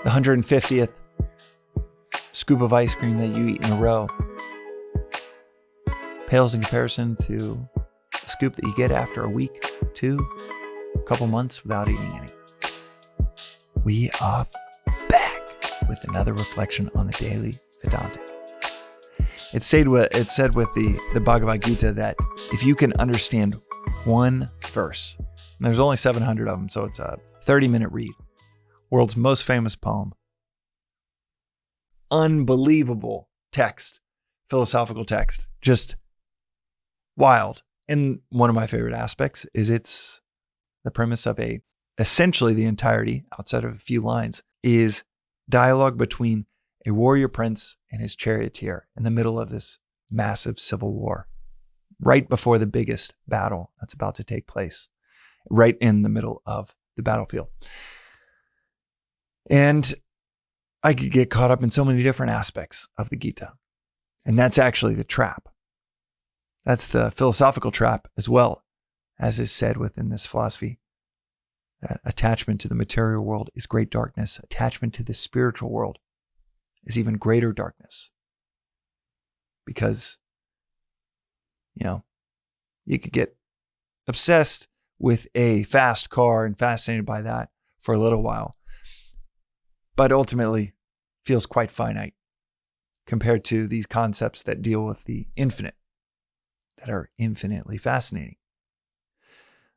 the 150th scoop of ice cream that you eat in a row pales in comparison to the scoop that you get after a week, 2, a couple months without eating any. We are back with another reflection on the Daily Vedantic. It's said with the Bhagavad Gita that if you can understand one verse, and there's only 700 of them, so it's a 30-minute read. World's most famous poem. Unbelievable text, philosophical text, just wild. And one of my favorite aspects is it's the premise of essentially the entirety, outside of a few lines, is dialogue between a warrior prince and his charioteer in the middle of this massive civil war, right before the biggest battle that's about to take place, right in the middle of the battlefield. And I could get caught up in so many different aspects of the Gita. And that's actually the trap. That's the philosophical trap as well, as is said within this philosophy, that attachment to the material world is great darkness. Attachment to the spiritual world is even greater darkness. Because, you could get obsessed with a fast car and fascinated by that for a little while, but ultimately feels quite finite compared to these concepts that deal with the infinite, that are infinitely fascinating.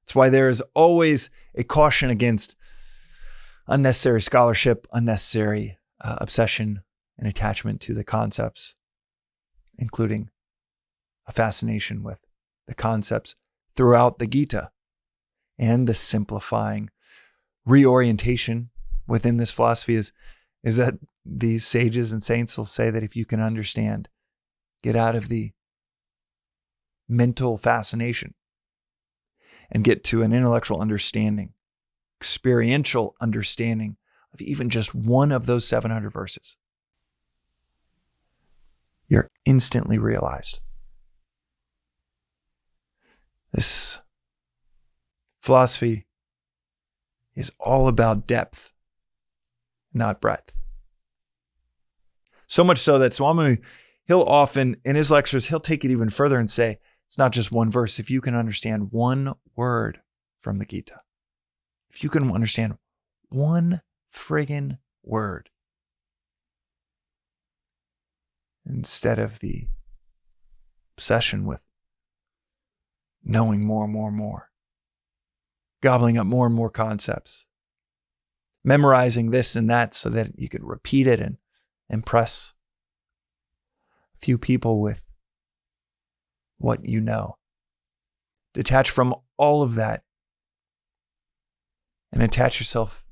That's why there is always a caution against unnecessary scholarship, unnecessary obsession and attachment to the concepts, including a fascination with the concepts throughout the Gita and the simplifying reorientation within this philosophy is that these sages and saints will say that if you can understand, get out of the mental fascination and get to an intellectual understanding, experiential understanding of even just one of those 700 verses, you're instantly realized. This philosophy is all about depth, not breadth. So much so that Swami, he'll often, in his lectures, he'll take it even further and say, it's not just one verse. If you can understand one word from the Gita, if you can understand one friggin' word, instead of the obsession with knowing more and more and more, gobbling up more and more concepts, memorizing this and that so that you could repeat it and impress a few people with what you know. Detach from all of that and attach yourself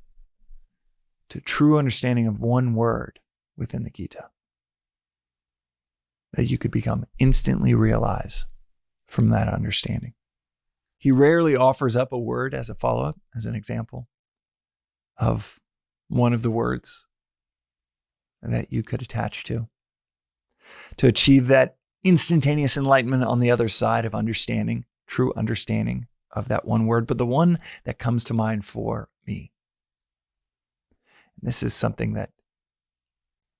to true understanding of one word within the Gita that you could become instantly realize from that understanding. He rarely offers up a word as a follow-up, as an example of one of the words that you could attach to achieve that instantaneous enlightenment on the other side of understanding, true understanding of that one word, but the one that comes to mind for me. And this is something that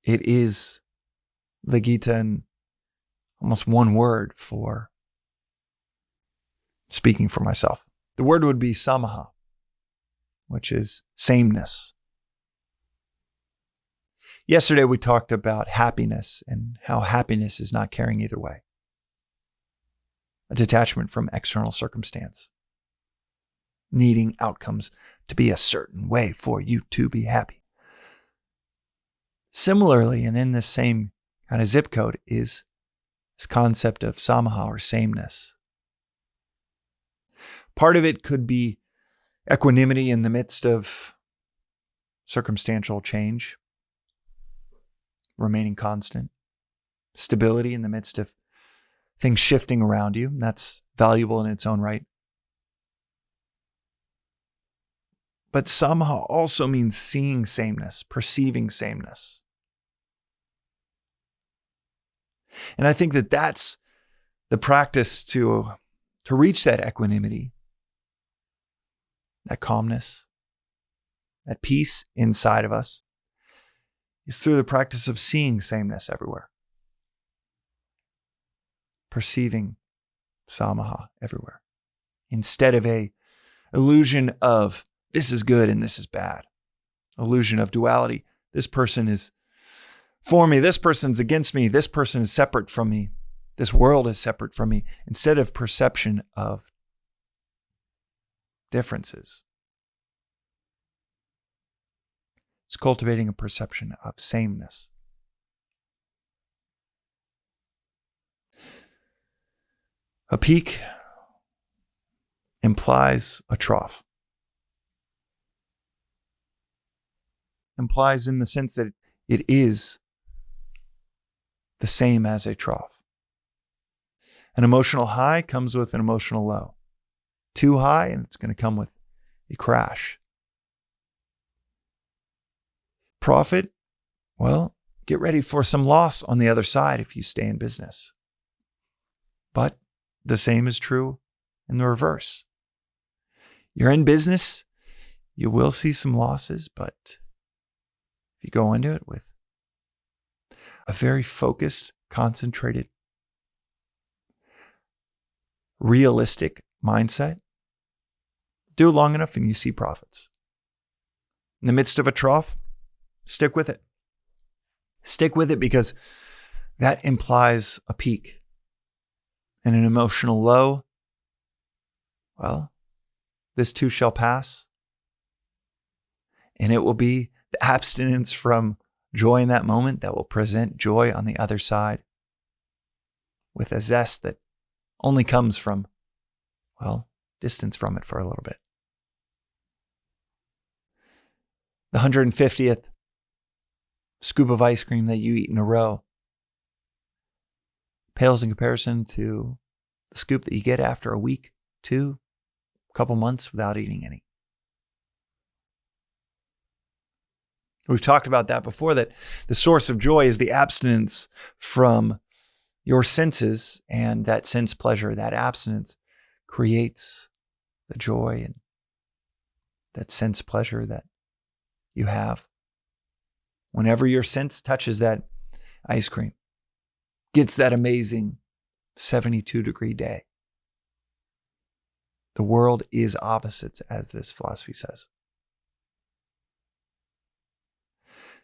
it is the Gita in almost one word for speaking for myself. The word would be Samaha, which is sameness. Yesterday, we talked about happiness and how happiness is not caring either way. A detachment from external circumstance, needing outcomes to be a certain way for you to be happy. Similarly, and in this same kind of zip code, is this concept of Samaha or sameness. Part of it could be equanimity in the midst of circumstantial change, remaining constant, stability in the midst of things shifting around you. That's valuable in its own right. But Samaha also means seeing sameness, perceiving sameness. And I think that that's the practice to reach that equanimity, that calmness, that peace inside of us, is through the practice of seeing sameness everywhere, perceiving Samaha everywhere, instead of a illusion of this is good and this is bad, illusion of duality. This person is for me, this person's against me, this person is separate from me, this world is separate from me, instead of perception of differences. It's cultivating a perception of sameness. A peak implies a trough. Implies in the sense that it is the same as a trough. An emotional high comes with an emotional low. Too high, and it's going to come with a crash. Profit, well, get ready for some loss on the other side if you stay in business. But the same is true in the reverse. You're in business, you will see some losses, but if you go into it with a very focused, concentrated, realistic mindset, do it long enough and you see profits. In the midst of a trough, stick with it. Stick with it because that implies a peak. And an emotional low, well, this too shall pass. And it will be the abstinence from joy in that moment that will present joy on the other side with a zest that only comes from, well, distance from it for a little bit. The 150th scoop of ice cream that you eat in a row pales in comparison to the scoop that you get after a week, 2, couple months without eating any. We've talked about that before, that the source of joy is the abstinence from your senses, and that sense pleasure, that abstinence creates the joy and that sense pleasure that you have whenever your sense touches that ice cream, gets that amazing 72-degree day. The world is opposites, as this philosophy says.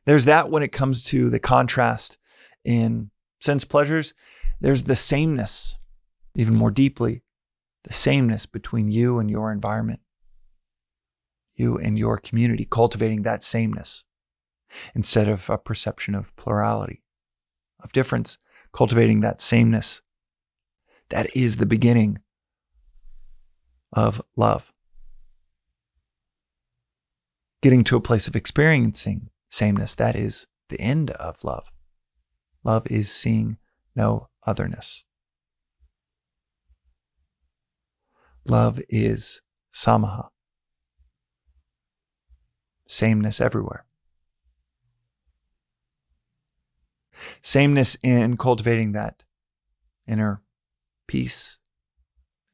There's that when it comes to the contrast in sense pleasures. There's the sameness, even more deeply, the sameness between you and your environment, you and your community, cultivating that sameness instead of a perception of plurality, of difference, cultivating that sameness. That is the beginning of love. Getting to a place of experiencing sameness, that is the end of love. Love is seeing no otherness. Love is Samaha. Sameness everywhere. Sameness in cultivating that inner peace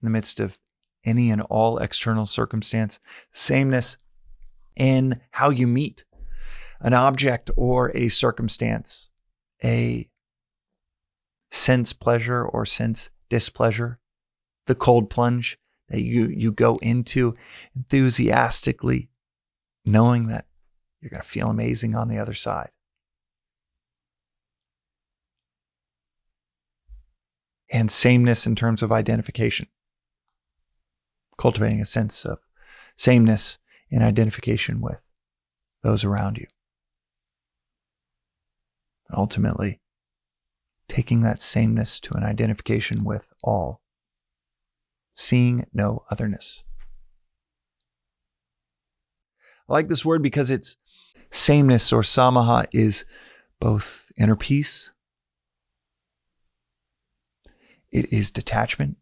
in the midst of any and all external circumstance. Sameness in how you meet an object or a circumstance, a sense pleasure or sense displeasure, the cold plunge that you go into enthusiastically, knowing that you're going to feel amazing on the other side. And sameness in terms of identification, cultivating a sense of sameness in identification with those around you. And ultimately, taking that sameness to an identification with all, seeing no otherness. I like this word because it's sameness, or samaha, is both inner peace, it is detachment,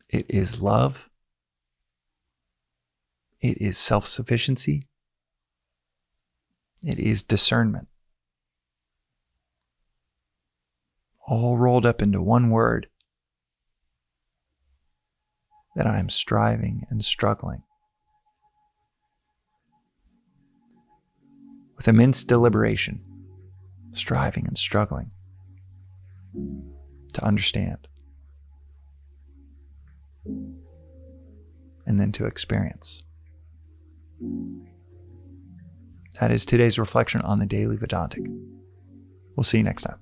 it is love, it is self-sufficiency, it is discernment. All rolled up into one word that I am striving and struggling with with immense deliberation, striving and struggling to understand and then to experience. That is today's reflection on the Daily Vedantic. We'll see you next time.